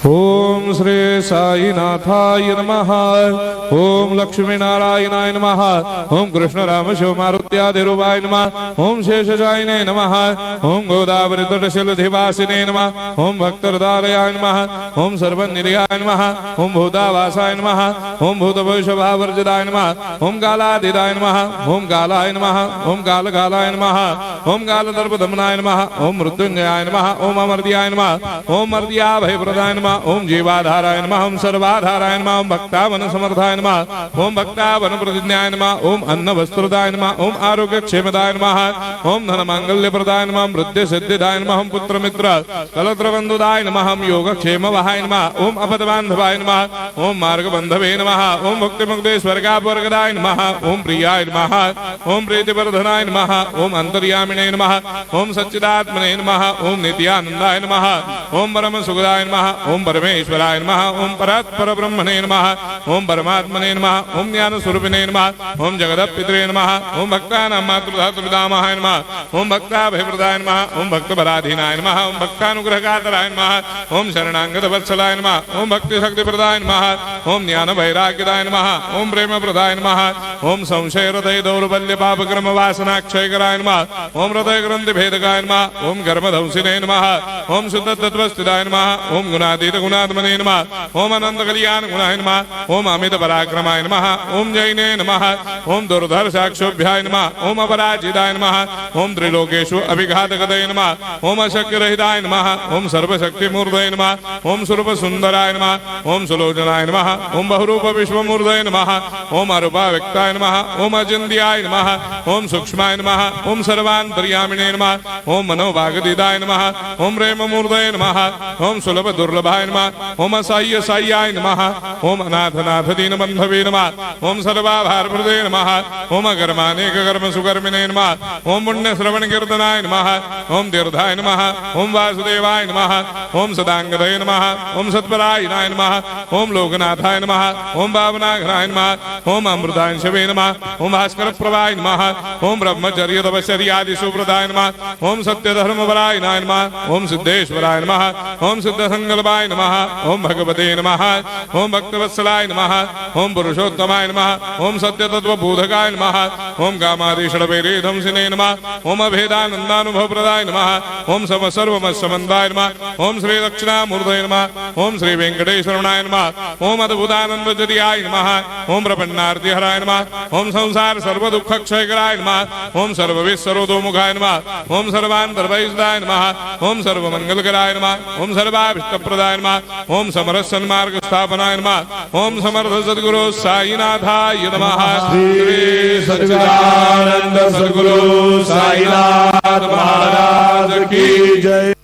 ओम श्री साईनाथाय नमः। ओम लक्ष्मी नारायणाय नमः। ओम कृष्ण राम शिव मारुत्यादिरूपाय नमः। ओम शेषशायिने नमः। ओम गोदावरी तटशिलधिवासिने नमः। ओम भक्तहृदयाय नमः। ओम सर्वनिलयाय नमः। ओम भूतावासाय नमः। ओम भूतभविष्यभावर्जिताय नमः। ओम कालातीताय नमः। ओम कालाय नमः। ओम कालकालाय नमः। ओम कालदर्पदमनाय नमः। ओम मृत्युंजयाय नमः। ओम अमर्त्याय नमः। ओम मर्त्याभयप्रदाय नमः। ओम जीवाधाराय नमः। ओम सर्वाधाराय नमः। ओम भक्तावन समर्थाय नमः। ओम भक्तावन प्रतिज्ञाय नमः। ओम अन्न वस्त्रदाय नमः। ओम आरोग्य क्षेमदाय नमः। ओम धन मांगल्य प्रदाय नमः। ओम वृद्धि सिद्धिदाय नमः। ओम पुत्र मित्र कलत्र बंधुदाय नमः। ओम योग क्षेम वहाय नमः। ओम अपद बांधवाय नमः। ओम मार्ग बंधवे नमः। ओम मुक्ति मुक्ति स्वर्गापवर्गदाय नमः। ओम प्रियाय नमः। ओम प्रीतिवर्धनाय नमः। ओम अंतर्यामिने नमः। ओम सच्चिदात्मने नमः। ओम नित्यानंदाय नमः। ओम परम सुखदाय नमः। ओम परमेश्वराय नमः। ओम परात्पर ब्रह्मणे नमः। ओम परमात्मने नमः। ओम ज्ञान स्वरूपिणे नमः। ओम जगदपितरे नमः। ओम भक्तानां मातृधातुर्दामाय नमः। ओम भक्ताभयप्रदाय नमः। ओम भक्तपराधीनाय नमः। ओम भक्तानुग्रहकातराय नमः। ओम शरणागत वत्सलाय नमः। ओम भक्ति शक्ति प्रदाय नमः। ओम ज्ञान वैराग्यदाय नमः। ओम प्रेम प्रदाय नमः। ओम संशय हृदय दौर्बल्य पाप कर्म वासना क्षयकराय नमः। ओम हृदय ग्रंथि भेदकाय नमः। ओम कर्मधंसिने नमः। ओम शुद्ध तत्वस्थिताय नमः। ओम गुणातीत गुणात्मने नमः। ओम अनंत कल्याण गुणाय नमः। ओम अमित पराक्रमाय नमः। ओम जैने नमः। ओम दुर्धर साक्षोभ्याय नमः। ओम अपराजिताय नमः। ओम त्रिलोकेषु अभिघातकदये नमः। ओम अशक्य रहिताय नमः। ओम सर्वशक्ति मूर्धये नमः। ओम स्वरूप सुंदराय नमः। ओम सुलोचनाय नमः। ओम बहुरूप विश्वमूर्धये नमः। ओम अरूपाव्यक्ताय नमः। ओम अचिन्त्याय नमः। ओम सूक्ष्माय नमः। ओम सर्वान्तर्यामिने नमः। ओम मनोभागदिदाय नमः। ओम प्रेम मूर्धये नमः। ओम सुलभ दुर्लभाय नमः। ओम असह्य साह्याय नमः। ओम अनाथनाथ दीनबंधवे नमः। ओम सर्वाभारप्रदे नमः। ओम अकर्मानेक कर्म सुकर्मिणे नमः। ओम पुण्य श्रवण कीर्तनाय नमः। ओम तीर्थाय नमः। ओम वासुदेवाय नमः। ओम सदांगदये नमः। ओम सत्परायणाय नमः। ओम लोकनाथाय नमः। ओम पावनाघ्नाय नमः। ओम अमृतांशवे नमः। ओम भास्कर प्रभाय नमः। ओम ब्रह्मचर्य तपश्चर्यादि सुप्रदाय नमः। ओम सत्य धर्मपरायणाय नमः। ओम सिद्धेश्वराय नमः। ओम सिद्ध संकल्पाय नमः। ओम भगवते नमः। ओम भक्तवत्सलाय नमः। ओम पुरुषोत्तमाय नमः। ओम सत्य तत्व बोधकाय नमः। ओम कामादिषडवैरेधंसिने नमः। ओम अभेदानंदानुभव प्रदाय नमः। ओम सम सर्वमस्समन्दाय नमः। ओम श्री दक्षिणामूर्तये नमः। ओम श्री वेंकटेश्वरनाय नमः। ओम अद्भुतानंदजरियाय नमः। ओम प्रपन्नार्तिहराय नमः। ओम संसार सर्व दुख क्षयकराय नमः। ओम सर्वविस्सरोदोमुखाय नमः। ओम सर्वान्तर्वैसदाय नमः। ओम सर्वमंगलकराय नमः। ओम सर्वाभिष्टप्रदाय नमः। ओम समरस सन्मार्ग स्थापनाय नमः। ओम समर्थ सद्गुरु साईनाथाय नमः। श्री सच्चिदानंद सद्गुरु साईनाथ महाराज की जय।